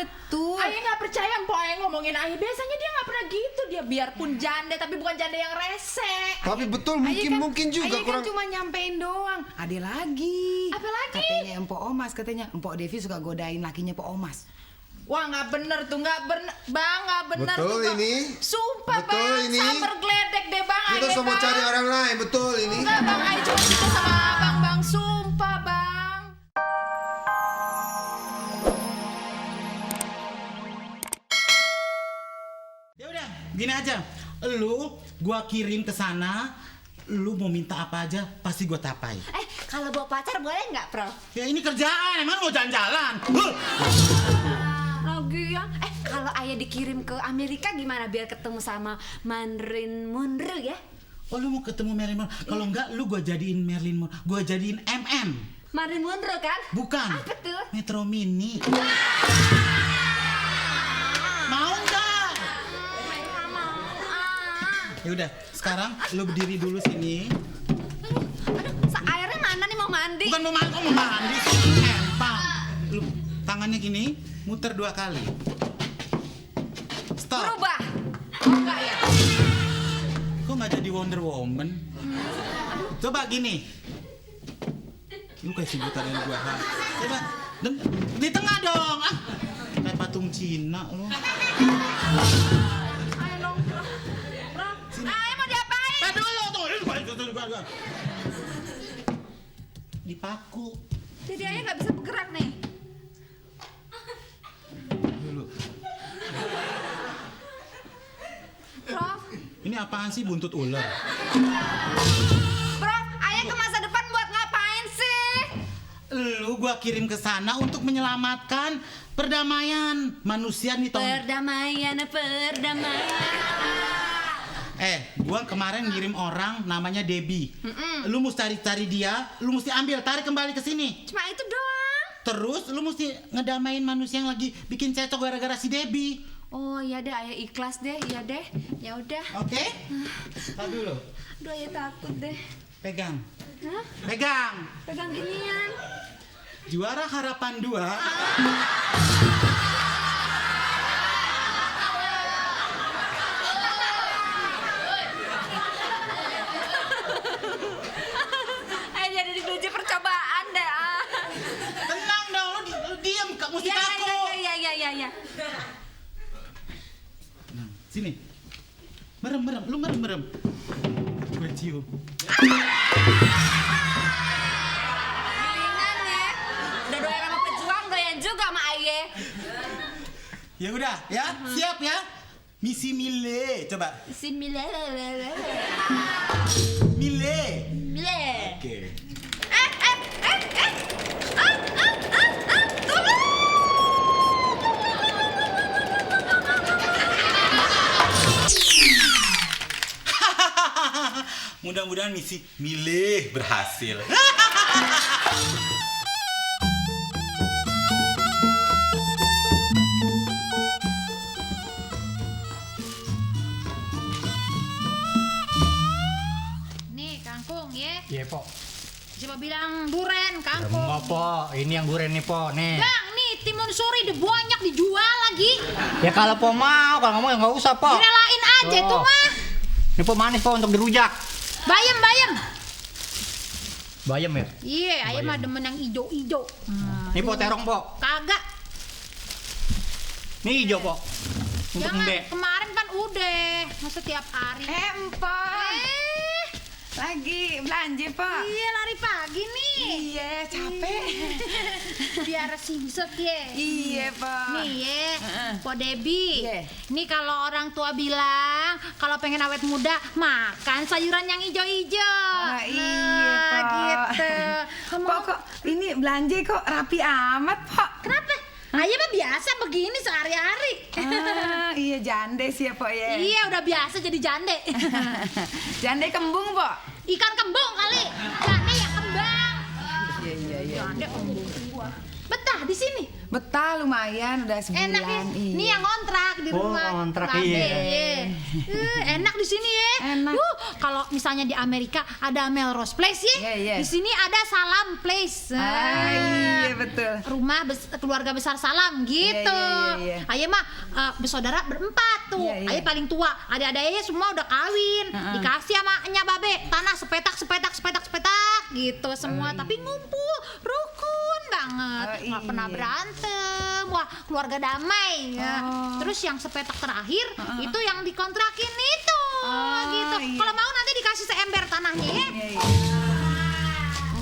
betul. Ayah nggak percaya Mpok Ayah ngomongin Ayah. Biasanya dia nggak pernah gitu. Dia biarpun janda tapi bukan janda yang rese. Tapi betul mungkin juga Ayah kurang. kan cuma nyampein doang. Ada lagi. Apa lagi? Katanya Empok Omas, katanya Empok Devi suka godain lakinya Pok Omas. Wah nggak bener tuh, nggak bener bang, nggak bener Betul tuh. ini. Sumpah Betul bang, ini. sambar geledek deh bang. Kita Ayah, semua bang. cari orang lain, betul ini. Enggak bang, Ayah cuma cinta sama abang bang, sumpah bang. Ya udah, gini aja. Gua kirim ke sana. Lu mau minta apa aja, pasti gua tapai. Kalau bawa pacar boleh nggak, Prof? Ya ini kerjaan, emang mau jalan-jalan. Lagian, kalau ayah dikirim ke Amerika gimana biar ketemu sama Marilyn Monroe ya? Oh, lu mau ketemu Marilyn Monroe? Kalau enggak, lu gua jadiin Marilyn Monroe. Gua jadiin MM. Marilyn Monroe kan? Bukan. Apa tuh? Metro Mini. Mau nggak? Ya udah, sekarang lu berdiri dulu sini. Aduh, airnya mana nih, mau mandi? Bukan mau mandi, mau mandi sih. Empang. Lu tangannya gini, muter 2 kali. Stop. Berubah? Oh enggak ya? Kok nggak jadi Wonder Woman? Coba gini. Lu kayak si butaran gua. Ha? Coba. Di tengah dong. Ah. Kayak patung Cina lu. Ayo dong, Prof. Ayah mau diapain? Dulu tuh. Dipaku. Jadi ayah nggak bisa bergerak nih. Dulu. Prof, Ini apaan sih, buntut ular? Prof, ayah ke masa depan buat ngapain sih? Lu gua kirim ke sana untuk menyelamatkan perdamaian manusia nih, Tom. Perdamaian. Gua kemarin ngirim orang namanya Debbie. Lu mesti cari dia, lu mesti tarik kembali ke sini. Cuma itu doang. Terus lu mesti ngedamain manusia yang lagi bikin cecok gara-gara si Debbie. Oh iya deh, ayah ikhlas deh, iya deh. Ya udah. Oke? Tar dulu. Aduh, ayah takut deh. Pegang. Hah? Pegang. Pegang ginian. Juara Harapan 2. Ayah jadi diuji percobaan deh. Tenang dong, lu diam, mesti takut. Iya. Nah, sini. Merem, lu merem. Gue cium. Gilingan ya. Udah doyan sama pejuang, doyan juga sama ayah. Ya udah, ya, siap ya. Misi Mile, coba. Si Mile. Mile. Mile. Oke. Tunggu. Mudah-mudahan misi Mile berhasil. Nih kangkung ya. Iya, Po. Coba bilang duren kangkung. Enggak, Po. Ini yang duren nih, Po. Nih. Bang, nih timun suri udah banyak dijual lagi. Ya kalau Po mau, kalau nggak mau ya nggak usah, Po. Direlain aja Tuh. itu mah. Ini Po manis, Po, untuk dirujak. Bayam. Bayam ya? Iya, ayah mah demen yang ijo-ijo. Ini Po terong, Po. Kagak. Nih hijau, Po. Untuk Jangan, embe. kemarin kan udah. Masa tiap hari. Empok. Lagi belanja, Pak. Iya, lari pagi nih. Iya, capek. Biar simset ya. Iya, Pak. Nih ya, Po Debbie. Iya. Nih kalau orang tua bilang kalau pengen awet muda makan sayuran yang ijo-ijo. Iya, Pak. Gitu. Pak, kok ini belanja kok rapi amat, Pak? Kenapa? Ayah mah biasa begini sehari-hari. Iya jande sih ya, Pak ya. Iya, udah biasa jadi jande. Jande kembung, Pak. Ikan kembung kali. Jande ya kembang. Iya. Jande kembung gua. Betah di sini? Betah lumayan udah sebulan. Enak ya. Iya. Nih yang ngontrak di Oh, rumah. ngontrak, Babe, iya. enak di sini ya. Enak. Kalau misalnya di Amerika ada Melrose Place ya. Iya, iya. Di sini ada Salam Place. Iya betul. Rumah keluarga besar Salam gitu. Iya. Ayah mah bersaudara berempat tuh. Iya, iya. Ayah paling tua. Adik-adiknya semua udah kawin. Dikasih sama nya babe tanah sepetak gitu semua. Tapi ngumpul rukun banget. Oh, Nggak pernah iya. berantem. Wah keluarga damai. Ya. Oh. Terus yang sepetak terakhir itu yang dikontrakin itu. Oh, Gitu. iya. Kalau mau nanti dikasih seember tanahnya ya. Iya, iya.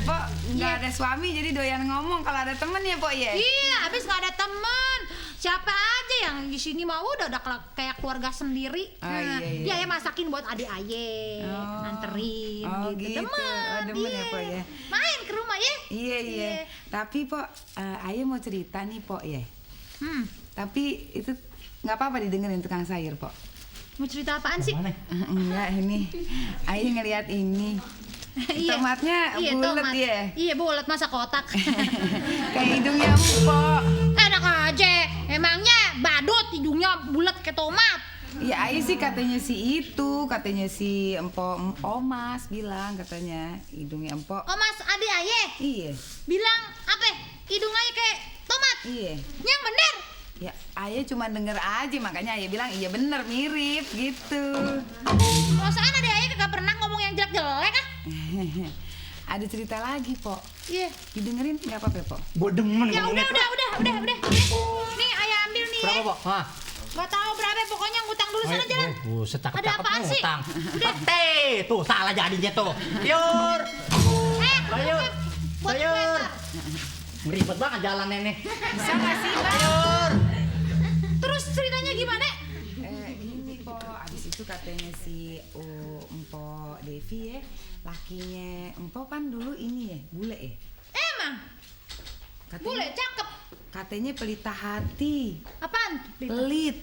Pok nggak ada suami jadi doyan ngomong kalau ada temen ya Pok ya. Iya, habis nggak ada teman. Siapa aja yang di sini mau udah kayak keluarga sendiri. Oh, iya, iya. Dia ayah masakin buat adik ayah, Oh. nganterin Oh, gitu. gitu. Oh, demen ya, Pok, ya. Main ke rumah ya. Iya iya. Tapi Pok, Ayah mau cerita nih Pok ya. Hmm. Tapi itu nggak apa-apa didengerin tukang sayur Pok. Mau cerita apaan sih? Mana? Enggak ini. Ayah ngeliat ini. Iya. Tomatnya bulet tomat. ya. Iya, bulat masa kotak. Kayak hidungnya Pok. Enak aja. Emangnya badut hidungnya bulat kayak tomat. Ya Ayah sih katanya si Empok Omas bilang katanya hidungnya Empok. Oh mas, adik ayah Iya. bilang apa? Hidung ayah kayak tomat. Iya. Yang bener. Ya Ayah cuma denger aja makanya Ayah bilang iya bener mirip gitu. Perasaan adik ayah kagak pernah ngomong yang jelek-jelek ah. Ada cerita lagi Pok. Iya. Didengerin nggak apa-apa Pok? Gue demen Ya ngomongnya. udah. Nih ayah ambil nih. Berapa, Ya. Pok? Hah? Gak tahu berapa pokoknya ngutang dulu sana jalan. Buset, Ada cakep-cakep apaan sih? ngutang. Udah. Tuh salah jadinya tuh. Yur. Sayur. Buat Sayur. komentar. Ribet banget jalannya nih. Bisa nggak sih Bang? Sayur. Terus ceritanya gimana? Gini Pok, abis itu katanya si Empok Devi ya, lakinya Empok kan dulu ini ya, bule ya. Emang bule cakep. Katanya pelita hati, Apaan? pelit.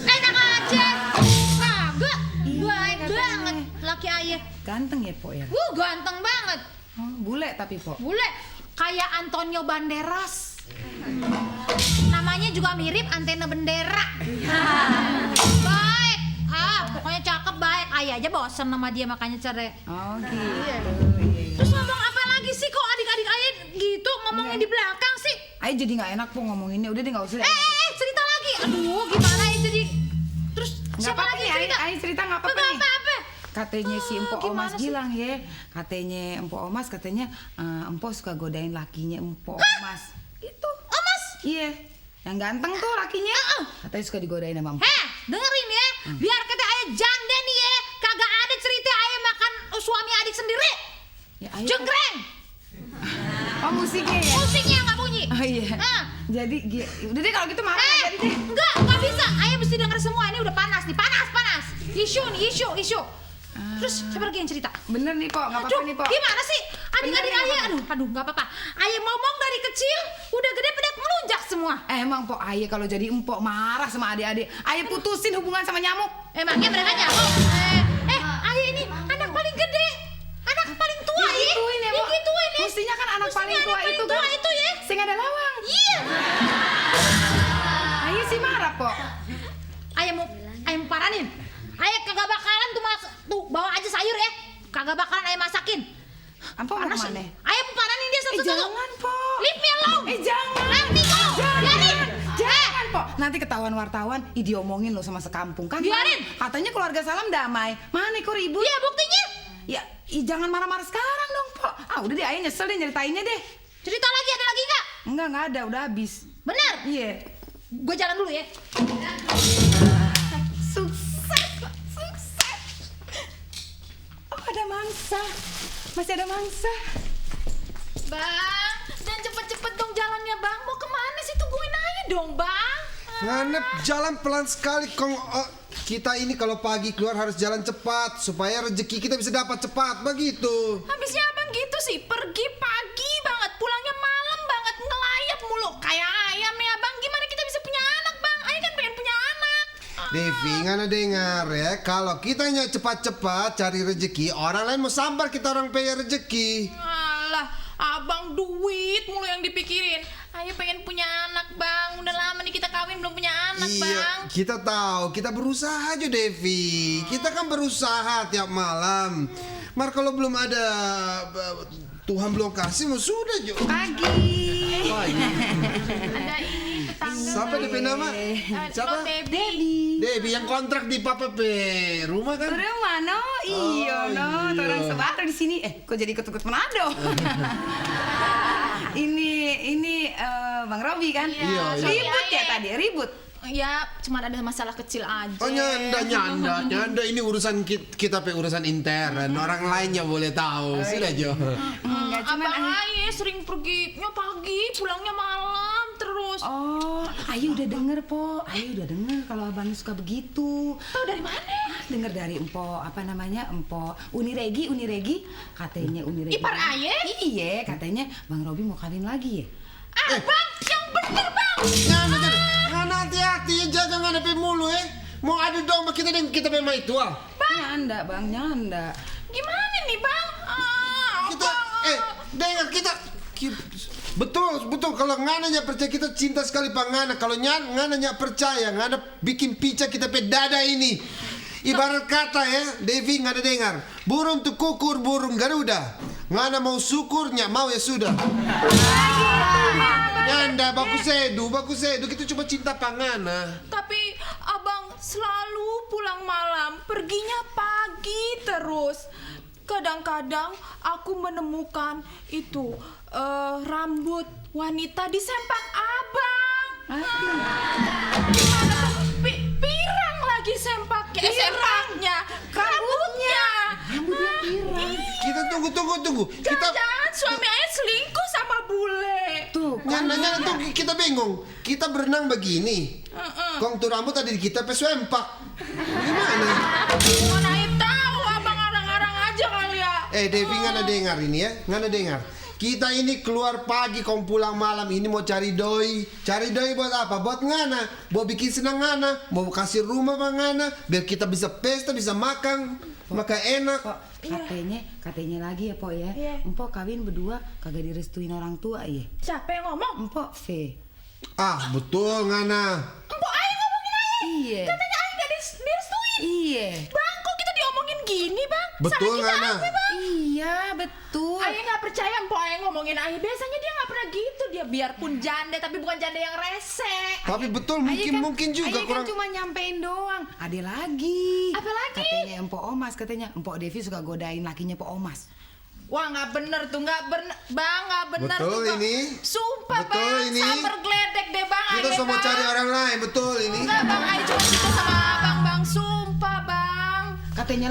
Enak aja. Kagak. Baik katanya. banget laki ayah. Ganteng ya Pok ya? Ganteng banget. Oh, bule tapi Pok. Bule kayak Antonio Banderas. Namanya juga mirip antena bendera. Baik. Pokoknya cakep baik. Ayah aja bosen sama dia makanya cerai. Oh gitu. Iya. Terus ngomong apa lagi sih kok adik-adik ayah gitu ngomongnya di belakang sih? Ayah jadi nggak enak Pok ngomonginnya, udah deh nggak usah. Cerita lagi. Aduh, gimana ya jadi? Terus Nggak siapa apa-apa lagi nih, cerita? Ayah cerita nggak apa-apa Nggak nih. apa-apa. Katanya si Empok Gimana Omas sih? bilang ya, katanya Empok Omas katanya Empok suka godain lakinya Empok Omas. Itu. Omas. Iya. Yang ganteng tuh lakinya. Katanya suka digodain sama Empok. Dengerin ya. Biar kata ayah janda nih ya. Kagak ada cerita ayah makan suami adik sendiri. Ya, Ayah. Jenggreng. Oh musiknya ya. Musiknya nggak bunyi. Oh iya. Jadi udah deh kalau gitu marah nggak jadi deh. Nggak bisa. Ayah mesti denger semua. Ini udah panas nih, panas. Isu nih, isu. Terus siapa lagi yang cerita? Bener nih Pok, nggak apa-apa nih Pok. Gimana sih? Adik-adik Bener, ayah, aduh, nggak apa-apa. Ayah ngomong dari kecil, udah gede pada melunjak semua. Emang Pok Ayah kalau jadi Empok marah sama adik-adik, Ayah putusin hubungan sama nyamuk. Emangnya mereka nyamuk? Ayah ini anak paling gede, anak paling tua ya. Digituin ya Pok. Digituin ya. Mestinya kan anak Mestinya paling tua anak paling itu tua kan. itu ya. Sing ada lawang. Iya. Ayah sih marah Pok. Ayah mau paranin. Ayah kagak bakalan tuh bawa aja sayur ya. Kagak bakalan ayah masakin. Empok mau Panas. kemana? Ayah mau paranin dia satu-satu. Jangan Pok. Leave me alone. Jangan. Nanti kok. Biarin. Jangan Pok. Nanti ketahuan wartawan, diomongin lo sama sekampung kan. Biarin. Katanya keluarga Salam damai. Mana kok ribut? Iya buktinya. Ya, jangan marah-marah sekarang dong Pok. Udah deh Ayah nyesel deh nyeritainnya deh. Cerita lagi ada lagi nggak? Enggak ada, udah habis. Bener. Iya. Gue jalan dulu ya. Sukses, Pak. Sukses. Oh, ada mangsa. Masih ada mangsa. Bang, jangan cepet-cepet dong jalannya bang. Mau kemana sih? Tungguin aja dong bang. Nganep jalan pelan sekali Kong. Kita ini kalau pagi keluar harus jalan cepat supaya rezeki kita bisa dapat cepat begitu. Habisnya abang gitu sih. Pergi pagi banget, pulangnya malam banget, ngelayap mulu. Kayak ayam ya bang. Gimana kita bisa punya anak bang? Ayah kan pengen punya anak. Devi, ngana dengar ya, kalau kita hanya cepat-cepat cari rezeki, orang lain mau sambar kita orang punya rezeki. Alah, abang duit mulu yang dipikirin. Ayo pengen punya anak bang. Udah lama nih kita kawin belum punya anak Iya, bang. kita tahu, kita berusaha aja Devi. Kita kan berusaha tiap malam. Mar kalau belum ada Tuhan belum kasih, mau sudah Jo. Pagi. Ada ini tetangga. Siapa DP nama? Siapa? Lo Debbie. Devi yang kontrak di Papa Pe rumah kan? Rumah no, iya no, orang sebaru di sini. Kok jadi ikut-ikut Manado? ini Bang Robi kan? Iya, iya. Ribut ya tadi, ribut. Ya, cuma ada masalah kecil aja. Oh nyanda ini urusan kita pe urusan intern. Orang lainnya boleh tahu. Sudah Jo. Enggak cuman Abang Aye sering perginya pagi, pulangnya malam terus. Oh, Ayu udah denger po, Ayu udah denger kalau abang suka begitu. Tahu dari mana? Dengar dari Empo, apa namanya, Empo Uniregi, katanya Uniregi. Ipar Aye? Iya, katanya Bang Robi mau kawin lagi ya. Bang, yang bener bang. Jangan hati-hati ya, jangan ada pe mulu Mau ada domba kita dan kita memang itu Nyanda bang, nyanda. Gimana nih bang? Kita dengar kita betul kalau ngananya percaya kita cinta sekali pangana. Kalau ngananya percaya ngana bikin pica kita pe dada ini. Ibarat kata ya, Devi ngana dengar. Burung tuh kukur, burung Garuda. Ngana mau syukurnya, mau ya sudah. Nyanda bagus edu kita cuma cinta pangana. Tapi abang selalu pulang malam, perginya pagi terus. Kadang-kadang aku menemukan itu rambut wanita di sempak abang. Gimana tuh? Pirang lagi sempaknya, rambutnya. Rambutnya pirang. Kita tunggu. Kita Jangan suami ayah selingkuh sama bule. Tuh, Nyanda tuh kita bingung. Kita berenang begini. Kong tuh rambut tadi kita pe sempak. Gimana? Mana ayah tahu abang arang-arang aja kali ya. Devi ngana dengar ini ya, ngana dengar. Kita ini keluar pagi, kong pulang malam ini mau cari doi. Cari doi buat apa? Buat ngana. Mau bikin senang ngana, mau kasih rumah bang ngana, biar kita bisa pesta, bisa makan enak. Kok katanya lagi ya po ya. Iya. Empo kawin berdua kagak direstuin orang tua ya. Siapa yang ngomong? Empo V. Betul ngana. Empok ayah ngomongin ayah. Iya. Katanya ayah gak direstuin. Iya. Bang, kok kita diomongin gini bang? Betul Salah kita ngana. apa bang? Iya, betul. Ayah gak percaya empok ayah ngomongin ayah. Biasanya dia gak pernah gitu. Dia biarpun janda tapi bukan janda yang rese. Tapi betul mungkin juga Ayah kurang. kan cuma nyampein doang. Ada lagi. Apa lagi? Katanya Empok Omas, katanya Empok Devi suka godain lakinya Empok Omas. Wah nggak bener tuh, nggak bener bang, nggak bener Betul tuh, Bang. ini. Sumpah Betul bang, ini. sabar geledek deh bang. Kita Ayah, semua Bang. cari orang lain, betul ini. Enggak bang, ayah cuma cinta sama abang bang, sumpah bang. Katanya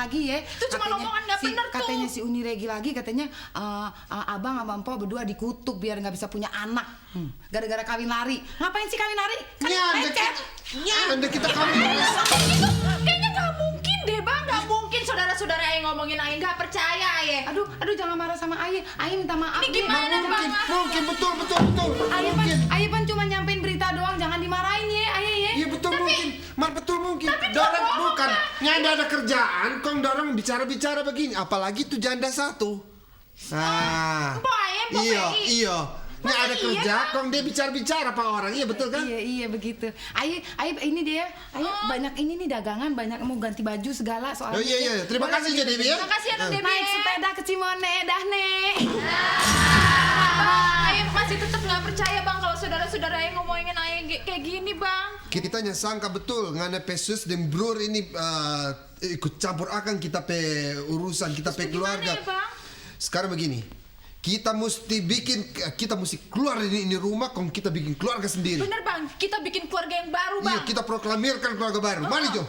lagi ya. Itu cuma omongan nggak bener tuh. Katanya si Uni Regi lagi, katanya abang sama Empok berdua dikutuk biar nggak bisa punya anak. Gara-gara kawin lari. Ngapain sih kawin lari? Kan lecet. Nyanda kita kawin. Kayaknya nggak mungkin deh bang, nggak mungkin saudara-saudara ayah ngomongin ayah nggak percaya ayah. Aduh jangan marah sama Ayah. Ayah minta maaf. Ini gimana bang? Mungkin betul. Ayah pan cuma nyampein berita doang, jangan dimarahin ya Ayah ya. Iya betul mungkin. Dorang bukan nyanda ada kerjaan, kong dorang bicara begini. Apalagi tuh janda satu. Empok ayah, empok Iya. Ini ada iya, kerja, kong dia bicara pak orang. Iya betul kan? Iya begitu. Ayah ini dia. Ayah banyak ini nih dagangan, banyak mau ganti baju segala soalnya. Oh iya. Terima kasih ya Devi ya. Terima kasih ya Non Debbie. Naik sepeda ke Cimone dah nih. Bang, ayah masih tetap nggak percaya bang kalau saudara-saudara ayah ngomongin ayah kayak gini bang. Kita sangka betul ngana pesus dan brur ini ikut campur akan kita pe urusan kita pe keluarga. Gimana ya bang? Sekarang begini. Kita mesti keluar dari ini rumah, kong kita bikin keluarga sendiri. Bener bang, kita bikin keluarga yang baru bang. Iya, kita proklamirkan keluarga baru. Mari Jo.